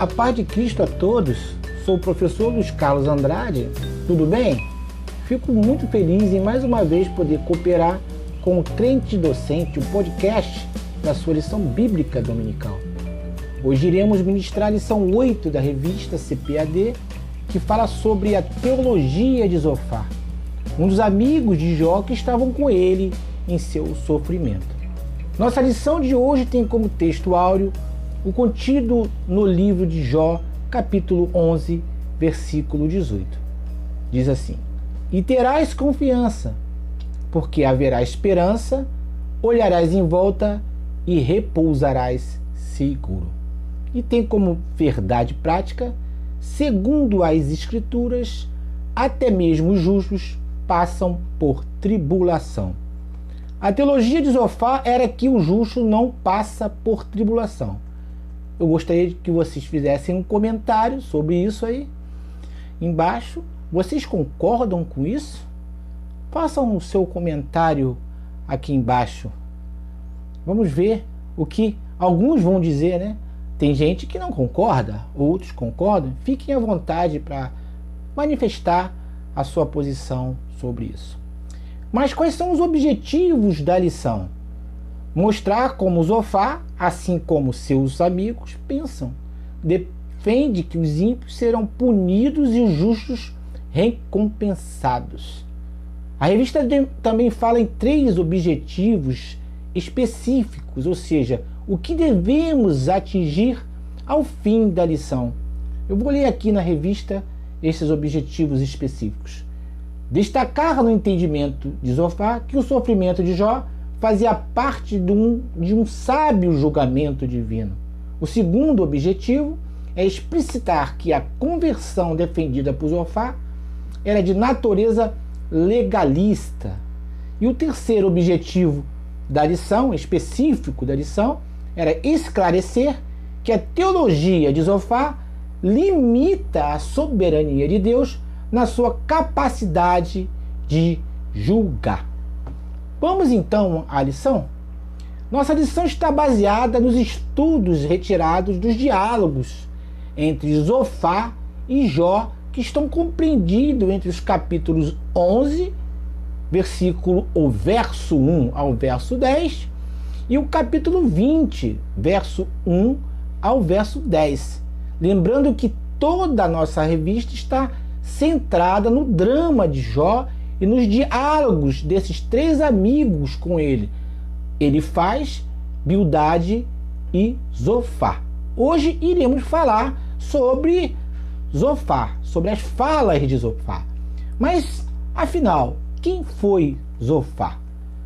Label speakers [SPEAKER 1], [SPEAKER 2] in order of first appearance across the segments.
[SPEAKER 1] A paz de Cristo a todos. Sou o professor Luiz Carlos Andrade. Tudo bem? Fico muito feliz em mais uma vez poder cooperar com o Crente Docente, o podcast da sua lição bíblica dominical. Hoje iremos ministrar a lição 8 da revista CPAD, que fala sobre a teologia de Zofar, um dos amigos de Jó que estavam com ele em seu sofrimento. Nossa lição de hoje tem como texto áureo o contido no livro de Jó, capítulo 11, versículo 18. Diz assim: E terás confiança, porque haverá esperança, olharás em volta e repousarás seguro. E tem como verdade prática, segundo as Escrituras, até mesmo os justos passam por tribulação. A teologia de Zofar era que o justo não passa por tribulação. Eu gostaria que vocês fizessem um comentário sobre isso aí embaixo. Vocês concordam com isso? Façam o seu comentário aqui embaixo. Vamos ver o que alguns vão dizer, né? Tem gente que não concorda, outros concordam. Fiquem à vontade para manifestar a sua posição sobre isso. Mas quais são os objetivos da lição? Mostrar como Zofar, assim como seus amigos, pensam. Defende que os ímpios serão punidos e os justos recompensados. A revista também fala em 3 objetivos específicos, ou seja, o que devemos atingir ao fim da lição. Eu vou ler aqui na revista esses objetivos específicos. Destacar no entendimento de Zofar que o sofrimento de Jó fazia parte de um sábio julgamento divino. O segundo objetivo é explicitar que a conversão defendida por Zofar era de natureza legalista. E o terceiro objetivo da lição, específico da lição, era esclarecer que a teologia de Zofar limita a soberania de Deus na sua capacidade de julgar. Vamos então à lição? Nossa lição está baseada nos estudos retirados dos diálogos entre Zofar e Jó, que estão compreendidos entre os capítulos 11, verso 1 ao verso 10, e o capítulo 20, verso 1 ao verso 10. Lembrando que toda a nossa revista está centrada no drama de Jó e nos diálogos desses 3 amigos com ele, Elifaz, Bildade e Zofar. Hoje iremos falar sobre Zofar, sobre as falas de Zofar. Mas, afinal, quem foi Zofar?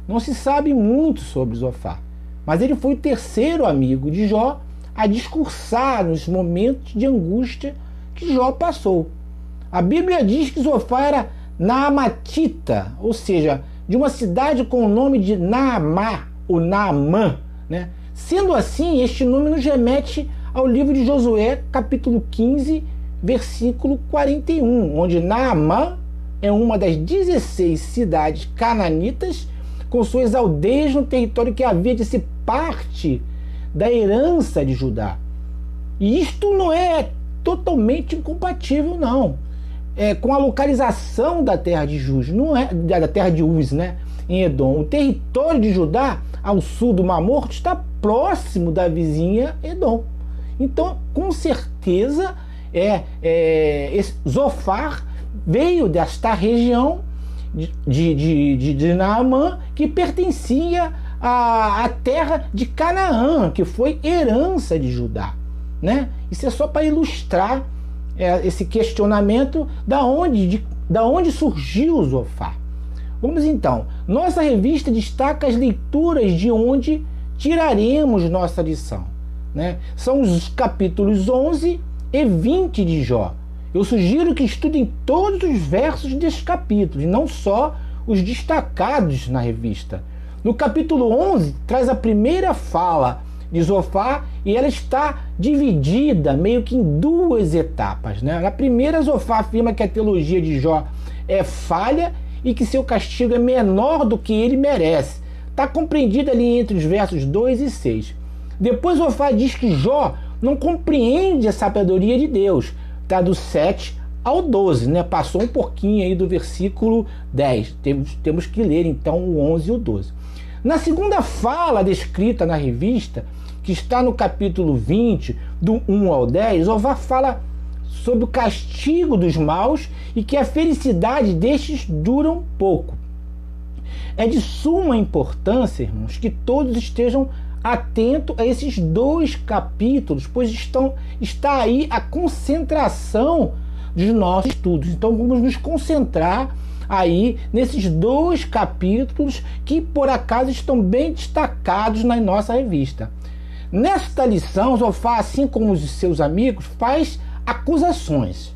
[SPEAKER 1] Não se sabe muito sobre Zofar, mas ele foi o 3º amigo de Jó a discursar nos momentos de angústia que Jó passou. A Bíblia diz que Zofar era Naamatita, ou seja, de uma cidade com o nome de Naamá, ou Naamã, né? Sendo assim, este nome nos remete ao livro de Josué, capítulo 15, versículo 41, onde Naamã é uma das 16 cidades cananitas com suas aldeias no território que havia de ser parte da herança de Judá. E isto não é totalmente incompatível, não. Com a localização da terra de Uz, não é da terra de Uz, né, em Edom. O território de Judá, ao sul do Mar Morto, está próximo da vizinha Edom. Então, com certeza, Zofar veio desta região de Naamã, que pertencia à terra de Canaã, que foi herança de Judá, né? Isso é só para ilustrar esse questionamento da onde surgiu Zofar. Vamos então. Nossa revista destaca as leituras de onde tiraremos nossa lição, né? São os capítulos 11 e 20 de Jó. Eu sugiro que estudem todos os versos desses capítulos, e não só os destacados na revista. No capítulo 11, traz a primeira fala de Zofar, e ela está dividida meio que em 2 etapas, né? Na primeira, Zofar afirma que a teologia de Jó é falha e que seu castigo é menor do que ele merece. Está compreendida ali entre os versos 2 e 6. Depois Zofar diz que Jó não compreende a sabedoria de Deus. Está do 7 ao 12, né? Passou um pouquinho aí do versículo 10. Temos que ler então o 11 e o 12. Na segunda fala descrita na revista, que está no capítulo 20, do 1 ao 10, Zofar fala sobre o castigo dos maus e que a felicidade destes dura pouco. É de suma importância, irmãos, que todos estejam atentos a esses 2 capítulos, pois está aí a concentração dos nossos estudos. Então vamos nos concentrar aí nesses 2 capítulos que por acaso estão bem destacados na nossa revista. Nesta lição, Zofar, assim como os seus amigos, faz acusações.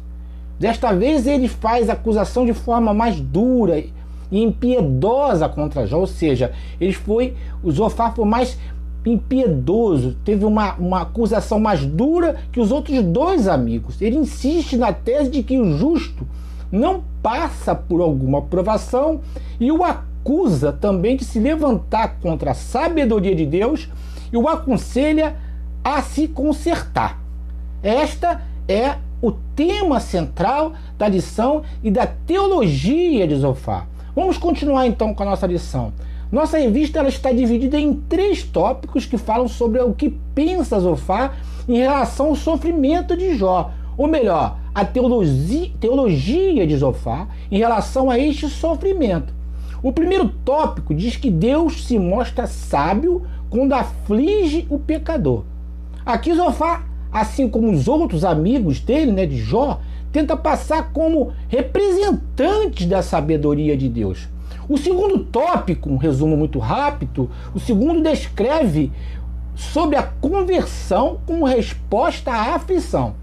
[SPEAKER 1] Desta vez ele faz acusação de forma mais dura e impiedosa contra Jó, ou seja, o Zofar foi mais impiedoso, teve uma acusação mais dura que os outros 2 amigos. Ele insiste na tese de que o justo não passa por alguma provação e o acusa também de se levantar contra a sabedoria de Deus e o aconselha a se consertar. Esta é o tema central da lição e da teologia de Zofar. Vamos continuar então com a nossa lição. Nossa revista ela está dividida em 3 tópicos que falam sobre o que pensa Zofar em relação ao sofrimento de Jó, ou melhor, a teologia de Zofar em relação a este sofrimento. O primeiro tópico diz que Deus se mostra sábio quando aflige o pecador. Aqui Zofar, assim como os outros amigos dele, né, de Jó, tenta passar como representantes da sabedoria de Deus. O segundo tópico, um resumo muito rápido, o segundo descreve sobre a conversão como resposta à aflição.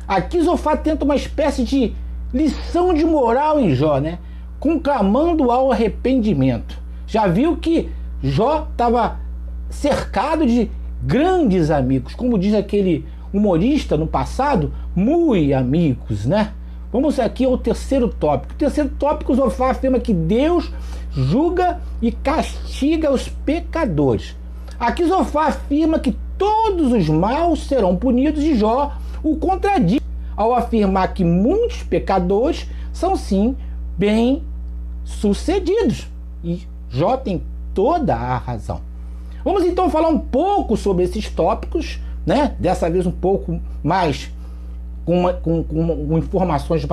[SPEAKER 1] Aqui Zofar tenta uma espécie de lição de moral em Jó, né? Conclamando ao arrependimento. Já viu que Jó estava cercado de grandes amigos, como diz aquele humorista no passado, muito amigos, né? Vamos aqui ao terceiro tópico. O terceiro tópico, Zofar afirma que Deus julga e castiga os pecadores. Aqui Zofar afirma que todos os maus serão punidos e Jó o contradiz ao afirmar que muitos pecadores são sim bem-sucedidos. E Jó tem toda a razão. Vamos então falar um pouco sobre esses tópicos, né? Dessa vez um pouco mais com informações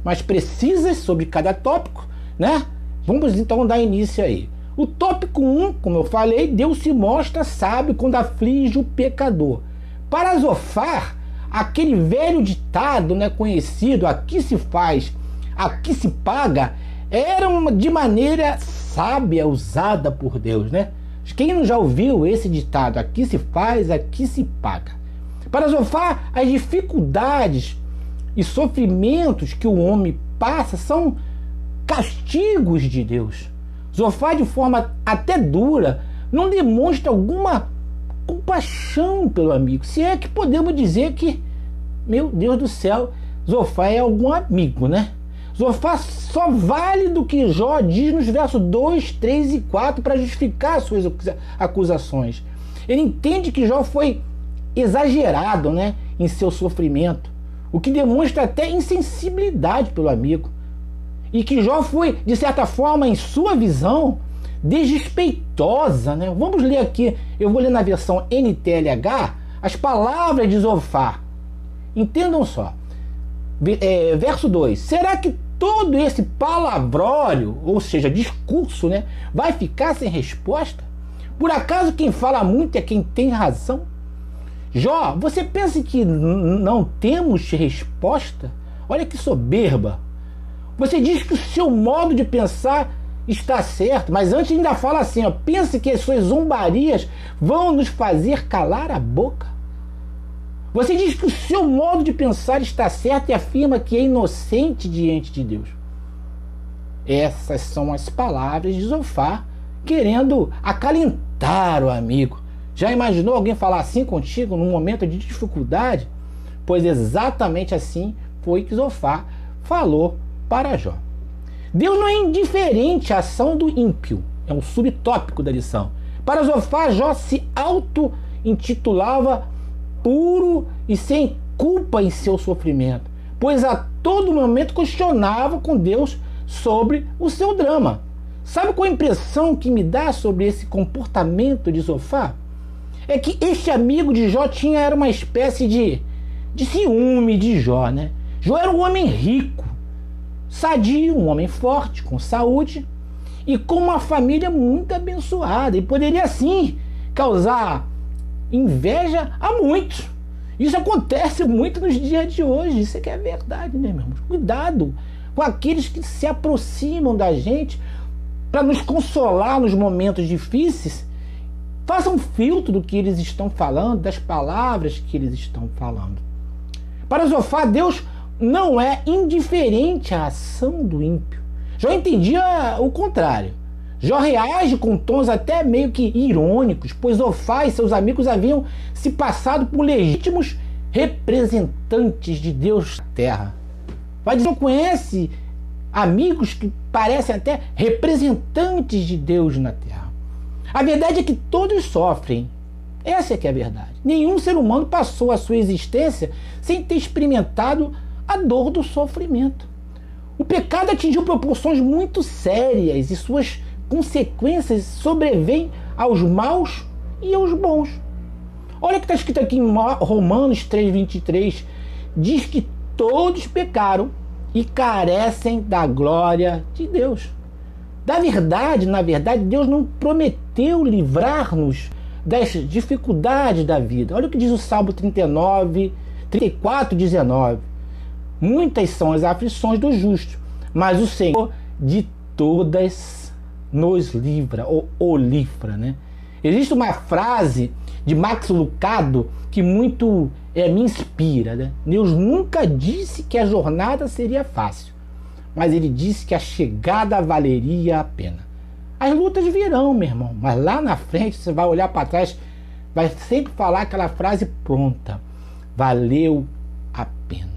[SPEAKER 1] mais precisas sobre cada tópico, né? Vamos então dar início aí. O tópico 1, como eu falei, Deus se mostra sábio quando aflige o pecador. Para Zofar, aquele velho ditado, né, conhecido, aqui se faz, aqui se paga, era de maneira sábia usada por Deus, né? Quem não já ouviu esse ditado, aqui se faz, aqui se paga? Para Zofar, as dificuldades e sofrimentos que o homem passa são castigos de Deus. Zofar, de forma até dura, não demonstra alguma compaixão pelo amigo. Se é que podemos dizer que, meu Deus do céu, Zofar é algum amigo, né? Zofar só vale do que Jó diz nos versos 2, 3 e 4 para justificar as suas acusações. Ele entende que Jó foi exagerado, né, em seu sofrimento, o que demonstra até insensibilidade pelo amigo. E que Jó foi, de certa forma, em sua visão, desrespeitosa, né? Vamos ler aqui, eu vou ler na versão NTLH, as palavras de Zofar. Entendam só. Verso 2. Será que todo esse palavrório, ou seja, discurso, né, vai ficar sem resposta? Por acaso quem fala muito é quem tem razão? Jó, você pensa que não temos resposta? Olha que soberba. Você diz que o seu modo de pensar está certo, mas antes ainda fala assim, ó, pensa que as suas zombarias vão nos fazer calar a boca. Você diz que o seu modo de pensar está certo e afirma que é inocente diante de Deus. Essas são as palavras de Zofar, querendo acalentar o amigo. Já imaginou alguém falar assim contigo num momento de dificuldade? Pois exatamente assim foi que Zofar falou para Jó. Deus não é indiferente à ação do ímpio. É um subtópico da lição. Para Zofar, Jó se auto-intitulava puro e sem culpa em seu sofrimento, pois a todo momento questionava com Deus sobre o seu drama. Sabe qual a impressão que me dá sobre esse comportamento de Zofar? É que este amigo de Jó era uma espécie de ciúme de Jó, né? Jó era um homem rico, sadio, um homem forte, com saúde e com uma família muito abençoada, e poderia sim causar inveja a muitos. Isso acontece muito nos dias de hoje, isso é que é verdade, né, meu irmão? Cuidado com aqueles que se aproximam da gente para nos consolar nos momentos difíceis. Faça um filtro do que eles estão falando, das palavras que eles estão falando. Para Zofar, Deus não é indiferente à ação do ímpio. Jó entendia o contrário. Jó reage com tons até meio que irônicos, pois Zofar e seus amigos haviam se passado por legítimos representantes de Deus na terra. Vai dizer, não conhece amigos que parecem até representantes de Deus na terra. A verdade é que todos sofrem. Essa é que é a verdade. Nenhum ser humano passou a sua existência sem ter experimentado a dor do sofrimento. O pecado atingiu proporções muito sérias e suas consequências sobrevêm aos maus e aos bons. Olha o que está escrito aqui em Romanos 3,23. Diz que todos pecaram e carecem da glória de Deus. Na verdade, Deus não prometeu livrar-nos das dificuldades da vida. Olha o que diz o Salmo 34, 19. Muitas são as aflições do justo, mas o Senhor de todas nos livra, ou livra, né? Existe uma frase de Max Lucado que muito me inspira, né? Deus nunca disse que a jornada seria fácil, mas ele disse que a chegada valeria a pena. As lutas virão, meu irmão, mas lá na frente você vai olhar para trás, vai sempre falar aquela frase pronta: valeu a pena.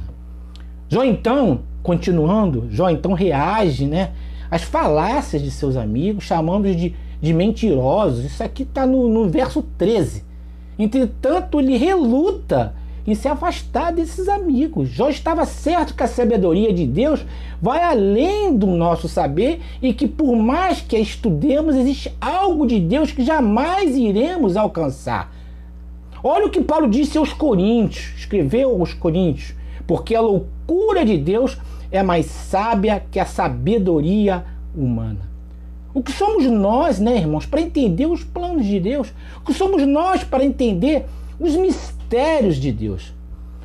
[SPEAKER 1] Jó então, continuando, Jó então reage, né, às falácias de seus amigos, chamando-os de mentirosos. Isso aqui está no verso 13. Entretanto, ele reluta em se afastar desses amigos. Jó estava certo que a sabedoria de Deus vai além do nosso saber e que, por mais que a estudemos, existe algo de Deus que jamais iremos alcançar. Olha o que Paulo disse aos Coríntios, escreveu aos Coríntios: porque a loucura de Deus é mais sábia que a sabedoria humana. O que somos nós, né, irmãos, para entender os planos de Deus? O que somos nós para entender os mistérios de Deus?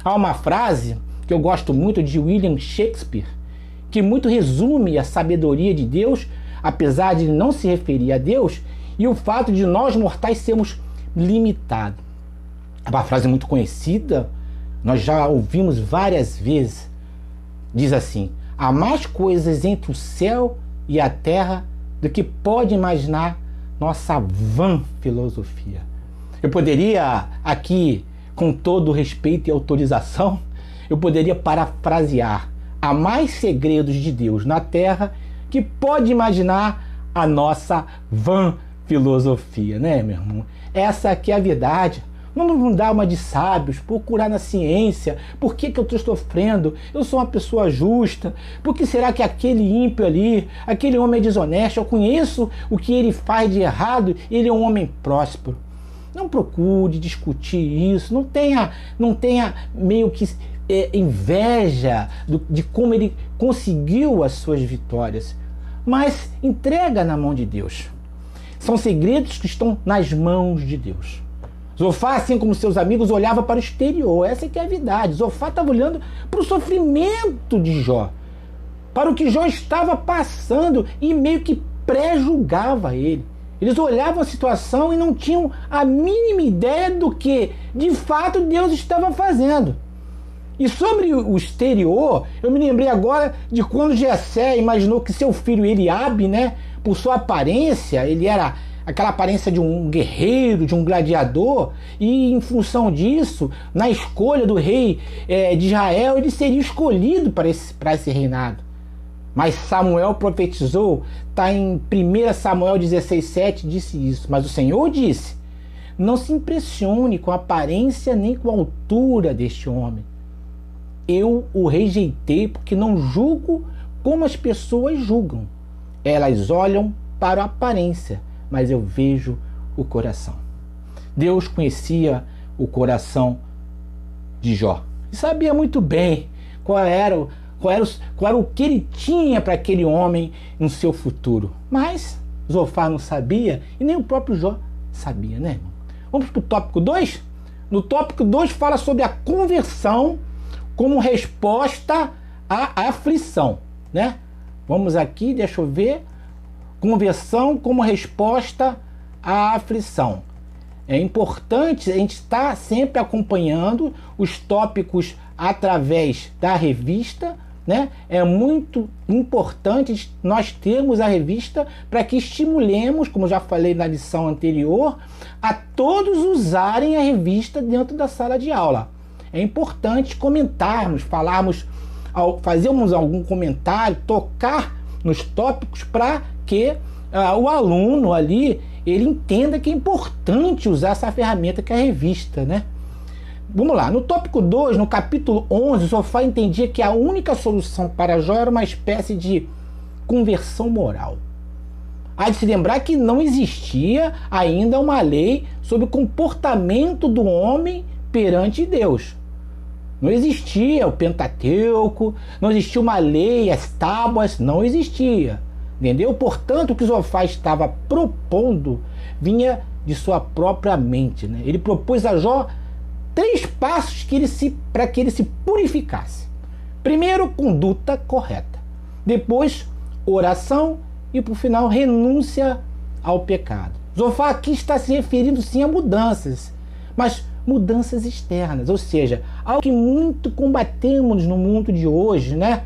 [SPEAKER 1] Há uma frase que eu gosto muito de William Shakespeare, que muito resume a sabedoria de Deus, apesar de não se referir a Deus, e o fato de nós mortais sermos limitados. É uma frase muito conhecida, nós já ouvimos várias vezes. Diz assim: há mais coisas entre o céu e a terra do que pode imaginar nossa vã filosofia. Eu poderia aqui, com todo respeito e autorização, eu poderia parafrasear: há mais segredos de Deus na terra que pode imaginar a nossa vã filosofia, né, meu irmão? Essa aqui é a verdade. Vamos dar uma de sábios, procurar na ciência. Por que eu estou sofrendo? Eu sou uma pessoa justa. Por que será que aquele ímpio ali, aquele homem é desonesto? Eu conheço o que ele faz de errado, ele é um homem próspero. Não procure discutir isso, não tenha meio que inveja de como ele conseguiu as suas vitórias, mas entrega na mão de Deus. São segredos que estão nas mãos de Deus. Zofar, assim como seus amigos, olhava para o exterior. Essa é que é a verdade. Zofar estava olhando para o sofrimento de Jó, para o que Jó estava passando, e meio que pré-julgava ele. Eles olhavam a situação e não tinham a mínima ideia do que, de fato, Deus estava fazendo. E sobre o exterior, eu me lembrei agora de quando Jessé imaginou que seu filho Eliabe, né, por sua aparência, ele era aquela aparência de um guerreiro, de um gladiador, e em função disso, na escolha do rei de Israel, ele seria escolhido para esse reinado. Mas Samuel profetizou, está em 1 Samuel 16,7, disse isso: mas o Senhor disse: não se impressione com a aparência nem com a altura deste homem. Eu o rejeitei porque não julgo como as pessoas julgam. Elas olham para a aparência, mas eu vejo o coração. Deus conhecia o coração de Jó e sabia muito bem qual era o que ele tinha para aquele homem no seu futuro. Mas Zofar não sabia e nem o próprio Jó sabia, né, irmão? Vamos para o tópico 2? No tópico 2 fala sobre a conversão como resposta à aflição, né? Vamos aqui, deixa eu ver. Conversão como resposta à aflição. É importante a gente estar sempre acompanhando os tópicos através da revista, né? É muito importante nós termos a revista para que estimulemos, como já falei na lição anterior, a todos usarem a revista dentro da sala de aula. É importante comentarmos, fazermos algum comentário, tocar nos tópicos para que o aluno ali ele entenda que é importante usar essa ferramenta que é a revista, né? Vamos lá, no tópico 2, no capítulo 11, Zofar entendia que a única solução para Jó era uma espécie de conversão moral. Há de se lembrar que não existia ainda uma lei sobre o comportamento do homem perante Deus. Não existia o Pentateuco, não existia uma lei, as tábuas, não existia. Entendeu? Portanto, o que Zofar estava propondo vinha de sua própria mente, né? Ele propôs a Jó 3 passos para que ele se purificasse. Primeiro, conduta correta. Depois, oração e, por final, renúncia ao pecado. Zofar aqui está se referindo sim a mudanças, mas mudanças externas, ou seja, algo que muito combatemos no mundo de hoje, né?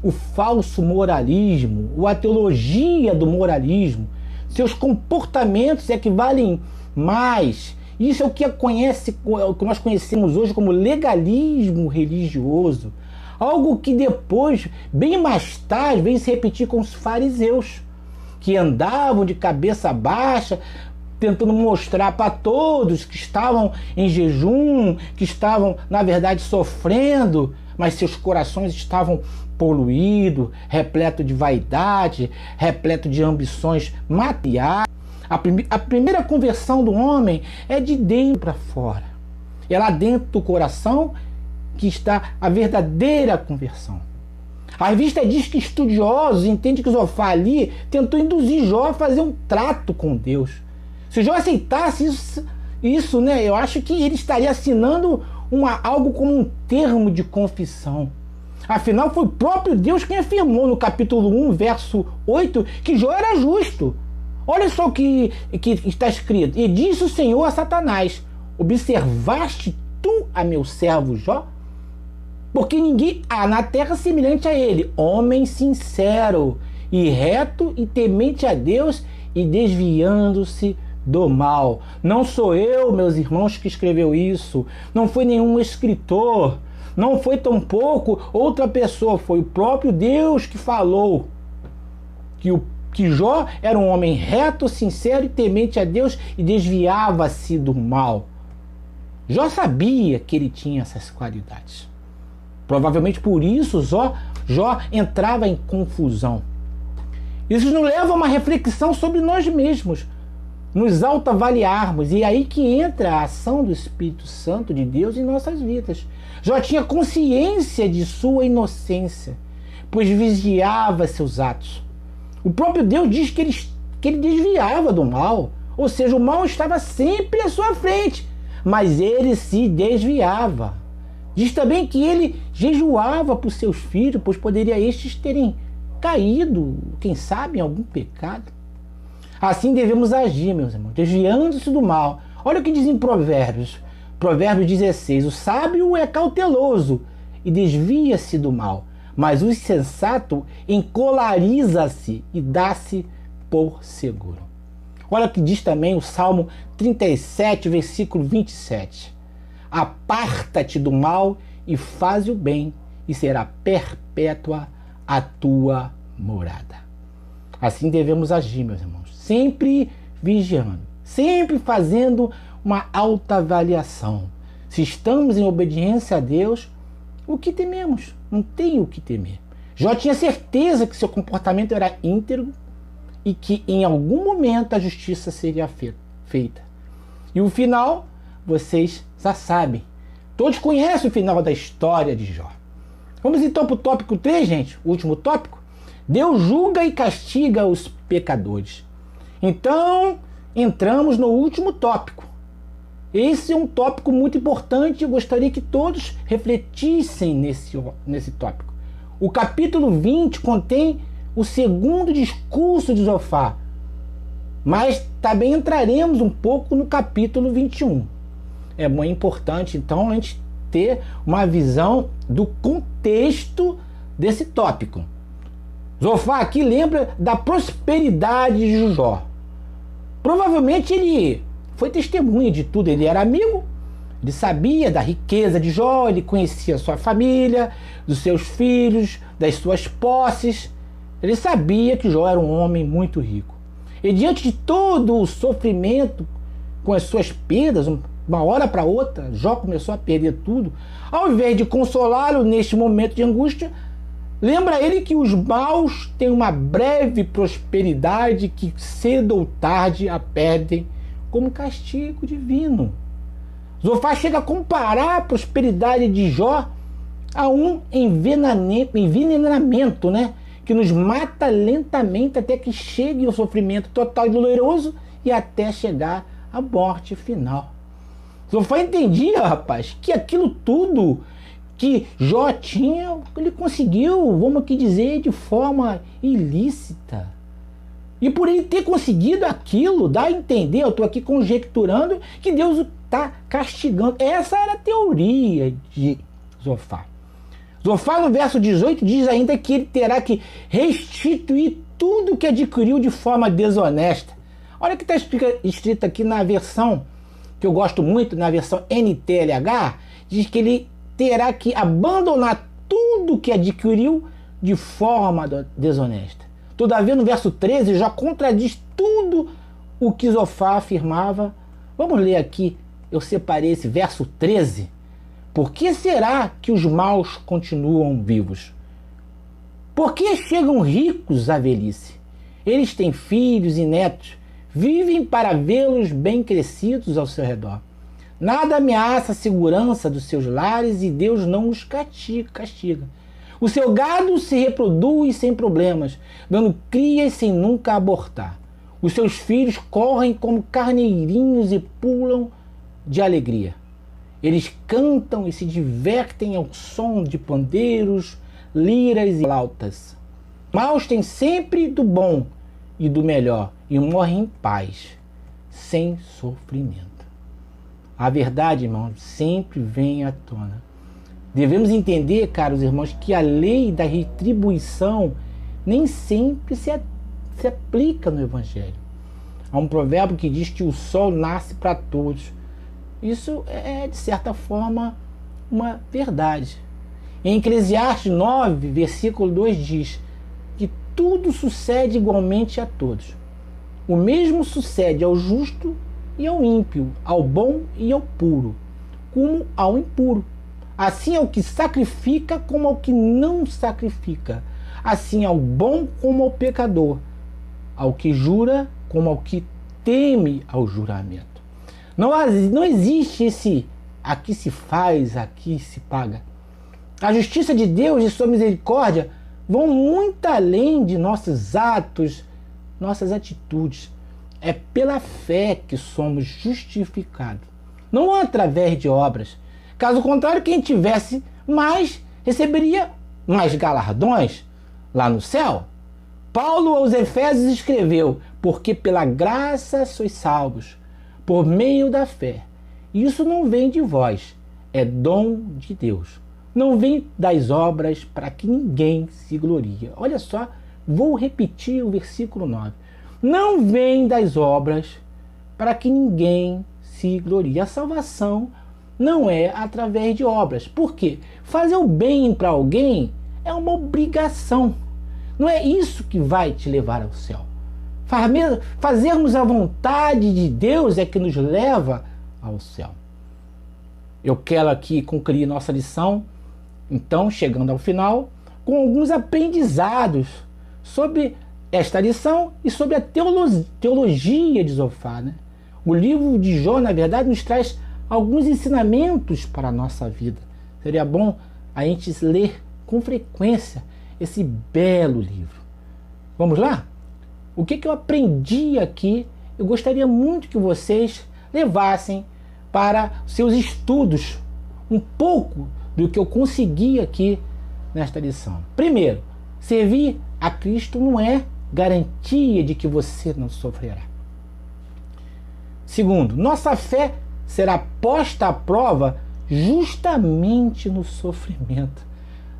[SPEAKER 1] O falso moralismo, a teologia do moralismo. Seus comportamentos é que valem mais. Isso é o que nós conhecemos hoje como legalismo religioso. Algo que depois, bem mais tarde, veio se repetir com os fariseus, que andavam de cabeça baixa, tentando mostrar para todos que estavam em jejum, que estavam, na verdade, sofrendo, mas seus corações estavam poluídos, repleto de vaidade, repleto de ambições materiais. A primeira conversão do homem é de dentro para fora. É lá dentro do coração que está a verdadeira conversão. A revista diz que estudiosos entendem que Zofar ali tentou induzir Jó a fazer um trato com Deus. Se Jó aceitasse isso, né, eu acho que ele estaria assinando algo como um termo de confissão. Afinal, foi o próprio Deus quem afirmou no capítulo 1, verso 8, que Jó era justo. Olha só o que está escrito. E disse o Senhor a Satanás: observaste tu a meu servo Jó? Porque ninguém há na terra semelhante a ele, homem sincero e reto e temente a Deus e desviando-se do mal. Não sou eu, meus irmãos, que escreveu isso. Não foi nenhum escritor. Não foi tampouco outra pessoa. Foi o próprio Deus que falou que Jó era um homem reto, sincero e temente a Deus e desviava-se do mal. Jó sabia que ele tinha essas qualidades. Provavelmente por isso Jó entrava em confusão. Isso nos leva a uma reflexão sobre nós mesmos, nos autoavaliarmos, e é aí que entra a ação do Espírito Santo de Deus em nossas vidas. Jó tinha consciência de sua inocência, pois vigiava seus atos. O próprio Deus diz que ele desviava do mal, ou seja, o mal estava sempre à sua frente, mas ele se desviava. Diz também que ele jejuava por seus filhos, pois poderia estes terem caído, quem sabe, em algum pecado. Assim devemos agir, meus irmãos, desviando-se do mal. Olha o que diz em Provérbios 16: o sábio é cauteloso e desvia-se do mal, mas o insensato encolariza-se e dá-se por seguro. Olha o que diz também o Salmo 37, versículo 27. Aparta-te do mal e faz o bem, e será perpétua a tua morada. Assim devemos agir, meus irmãos, sempre vigiando, sempre fazendo uma autoavaliação. Se estamos em obediência a Deus, o que tememos? Não tem o que temer. Jó tinha certeza que seu comportamento era íntegro e que em algum momento a justiça seria feita. E o final, vocês já sabem. Todos conhecem o final da história de Jó. Vamos então para o tópico 3, gente, o último tópico. Deus julga e castiga os pecadores. Então, entramos no último tópico. Esse é um tópico muito importante e eu gostaria que todos refletissem nesse tópico. O capítulo 20 contém o segundo discurso de Zofar, mas também entraremos um pouco no capítulo 21. É muito importante, então, a gente ter uma visão do contexto desse tópico. Zofar aqui lembra da prosperidade de Jó. Provavelmente ele foi testemunha de tudo, ele era amigo, ele sabia da riqueza de Jó, ele conhecia sua família, dos seus filhos, das suas posses. Ele sabia que Jó era um homem muito rico. E diante de todo o sofrimento com as suas perdas, uma hora para outra, Jó começou a perder tudo. Ao invés de consolá-lo neste momento de angústia, lembra ele que os maus têm uma breve prosperidade que cedo ou tarde a perdem como castigo divino. Zofar chega a comparar a prosperidade de Jó a um envenenamento, que nos mata lentamente até que chegue o sofrimento total e doloroso e até chegar à morte final. Zofar entendia, rapaz, que aquilo tudo que Jó tinha, ele conseguiu, vamos aqui dizer, de forma ilícita. E por ele ter conseguido aquilo, dá a entender, eu estou aqui conjecturando, que Deus o está castigando. Essa era a teoria de Zofar. Zofar, no verso 18, diz ainda que ele terá que restituir tudo que adquiriu de forma desonesta. Olha o que está escrito aqui na versão que eu gosto muito, na versão NTLH, diz que ele terá que abandonar tudo que adquiriu de forma desonesta. Todavia, no verso 13, já contradiz tudo o que Zofar afirmava. Vamos ler aqui, eu separei esse verso 13. Por que será que os maus continuam vivos? Por que chegam ricos à velhice? Eles têm filhos e netos, vivem para vê-los bem crescidos ao seu redor. Nada ameaça a segurança dos seus lares e Deus não os castiga. O seu gado se reproduz sem problemas, dando crias sem nunca abortar. Os seus filhos correm como carneirinhos e pulam de alegria. Eles cantam e se divertem ao som de pandeiros, liras e flautas. Maus têm sempre do bom e do melhor e morrem em paz, sem sofrimento. A verdade, irmãos, sempre vem à tona. Devemos entender, caros irmãos, que a lei da retribuição nem sempre se aplica no Evangelho. Há um provérbio que diz que o sol nasce para todos. Isso é, de certa forma, uma verdade. Em Eclesiastes 9, versículo 2 diz que tudo sucede igualmente a todos. O mesmo sucede ao justo e ao ímpio, ao bom e ao puro, como ao impuro. Assim ao que sacrifica como ao que não sacrifica. Assim ao bom como ao pecador. Ao que jura como ao que teme ao juramento. Não existe esse aqui se faz, aqui se paga. A justiça de Deus e sua misericórdia vão muito além de nossos atos, nossas atitudes. É pela fé que somos justificados, não através de obras. Caso contrário, quem tivesse mais, receberia mais galardões lá no céu. Paulo aos Efésios escreveu: porque pela graça sois salvos, por meio da fé. Isso não vem de vós, é dom de Deus. Não vem das obras para que ninguém se glorie. Olha só, vou repetir o versículo 9. Não vem das obras para que ninguém se glorie. A salvação não é através de obras. Por quê? Fazer o bem para alguém é uma obrigação. Não é isso que vai te levar ao céu. Fazermos a vontade de Deus é que nos leva ao céu. Eu quero aqui concluir nossa lição, então, chegando ao final, com alguns aprendizados sobre esta lição e sobre a teologia de Zofar, né? O livro de Jó, na verdade, nos traz alguns ensinamentos para a nossa vida. Seria bom a gente ler com frequência esse belo livro. Vamos lá? O que eu aprendi aqui, eu gostaria muito que vocês levassem para seus estudos um pouco do que eu consegui aqui nesta lição. Primeiro, servir a Cristo não é garantia de que você não sofrerá. Segundo, nossa fé será posta à prova justamente no sofrimento.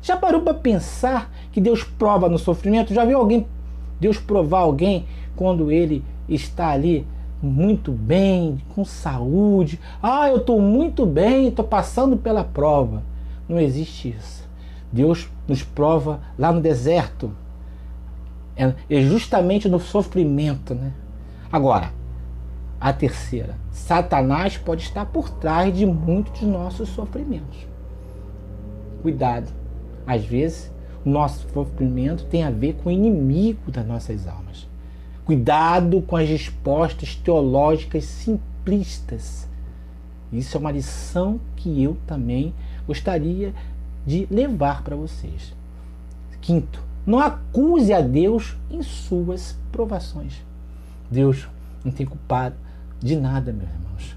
[SPEAKER 1] Já parou para pensar que Deus prova no sofrimento? Já viu Deus provar alguém quando ele está ali muito bem, com saúde? Ah, eu estou muito bem, estou passando pela prova. Não existe isso. Deus nos prova lá no deserto. É justamente no sofrimento, né? Agora, a terceira, Satanás pode estar por trás de muitos de nossos sofrimentos. Cuidado. Às vezes, o nosso sofrimento tem a ver com o inimigo das nossas almas. Cuidado com as respostas teológicas simplistas. Isso é uma lição que eu também gostaria de levar para vocês. Quinto, não acuse a Deus em suas provações. Deus não tem culpado de nada, meus irmãos.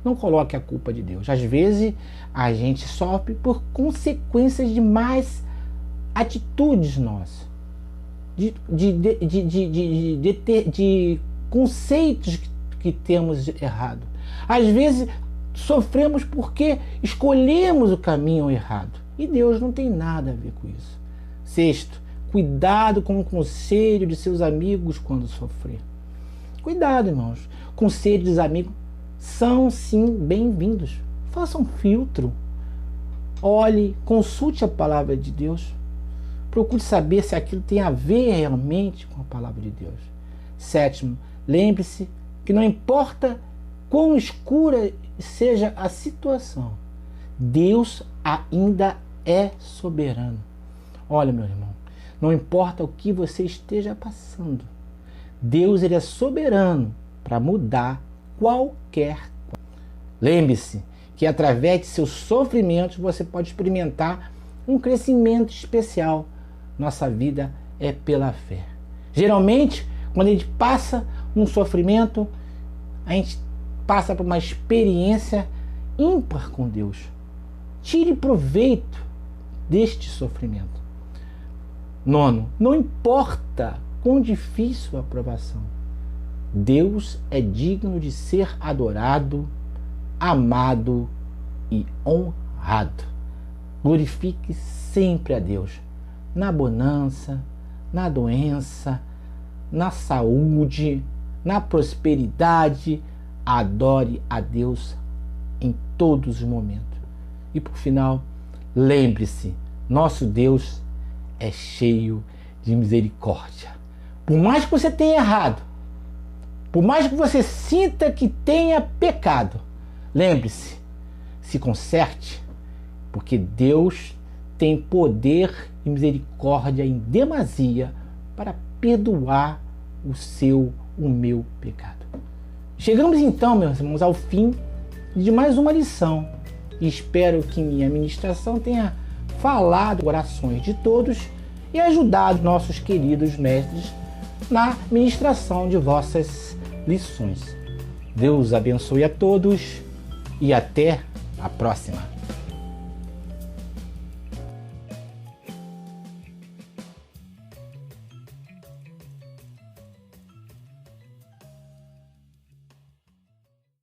[SPEAKER 1] Não coloque a culpa de Deus. Às vezes a gente sofre por consequências de más atitudes nossas, de conceitos que temos errado. Às vezes sofremos porque escolhemos o caminho errado. E Deus não tem nada a ver com isso. Sexto, cuidado com o conselho de seus amigos quando sofrer. Cuidado, irmãos. Conselhos dos amigos são sim bem-vindos. Faça um filtro. Olhe, consulte a palavra de Deus. Procure saber se aquilo tem a ver realmente com a palavra de Deus. Sétimo, lembre-se que não importa quão escura seja a situação, Deus ainda é soberano. Olha, meu irmão, não importa o que você esteja passando, Deus ele é soberano para mudar qualquer coisa. Lembre-se que através de seus sofrimentos você pode experimentar um crescimento especial. Nossa vida é pela fé. Geralmente, quando a gente passa um sofrimento, a gente passa por uma experiência ímpar com Deus. Tire proveito deste sofrimento. Nono, não importa quão difícil a provação, Deus é digno de ser adorado, amado e honrado. Glorifique sempre a Deus, na bonança, na doença, na saúde, na prosperidade. Adore a Deus em todos os momentos. E por final, lembre-se, nosso Deus é cheio de misericórdia. Por mais que você tenha errado, por mais que você sinta que tenha pecado, lembre-se, se conserte, porque Deus tem poder e misericórdia em demasia para perdoar o meu pecado. Chegamos então, meus irmãos, ao fim de mais uma lição e espero que minha ministração tenha falado corações de todos e ajudado nossos queridos mestres na ministração de vossas lições. Deus abençoe a todos e até a próxima.